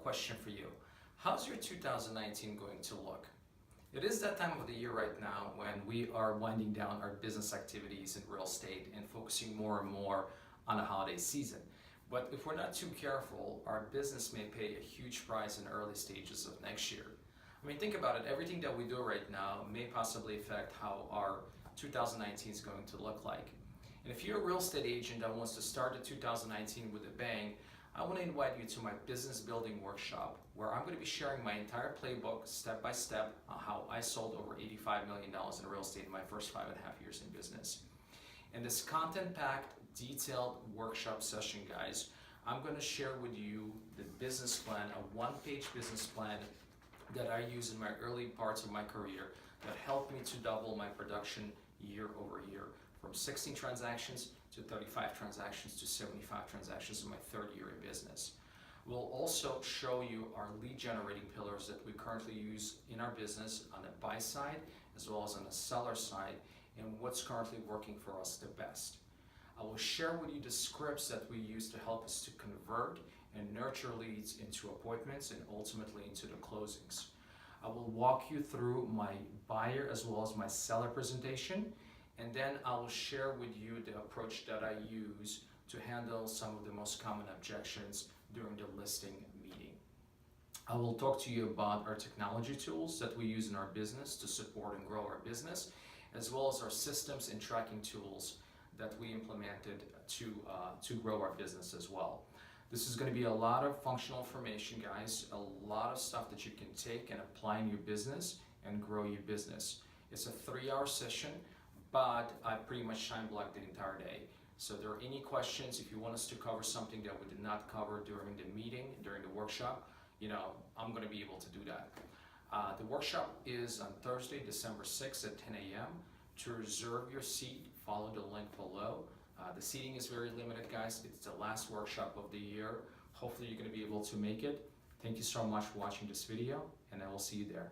question for you. How's your 2019 going to look? It is that time of the year right now when we are winding down our business activities in real estate and focusing more and more on the holiday season. But if we're not too careful, our business may pay a huge price in the early stages of next year. I mean, think about it. Everything that we do right now may possibly affect how our 2019 is going to look like. And if you're a real estate agent that wants to start the 2019 with a bang, I want to invite you to my business building workshop, where I'm going to be sharing my entire playbook step by step on how I sold over $85 million in real estate in my first 5.5 years in business. In this content-packed, detailed workshop session, guys, I'm going to share with you the business plan, a one-page business plan that I use in my early parts of my career that helped me to double my production year over year, from 16 transactions to 35 transactions to 75 transactions in my third year in business. We'll also show you our lead generating pillars that we currently use in our business on the buy side as well as on the seller side, and what's currently working for us the best. I will share with you the scripts that we use to help us to convert and nurture leads into appointments and ultimately into the closings. I will walk you through my buyer as well as my seller presentation, and then I will share with you the approach that I use to handle some of the most common objections during the listing meeting. I will talk to you about our technology tools that we use in our business to support and grow our business, as well as our systems and tracking tools that we implemented to grow our business as well. This is going to be a lot of functional information, guys, a lot of stuff that you can take and apply in your business and grow your business. It's a 3-hour session, but I pretty much shine block the entire day. So if there are any questions, if you want us to cover something that we did not cover during the meeting, during the workshop, I'm going to be able to do that. The workshop is on Thursday, December 6th at 10 a.m. To reserve your seat, follow the link below. The seating is very limited, guys. It's the last workshop of the year. Hopefully you're going to be able to make it. Thank you so much for watching this video, and I will see you there.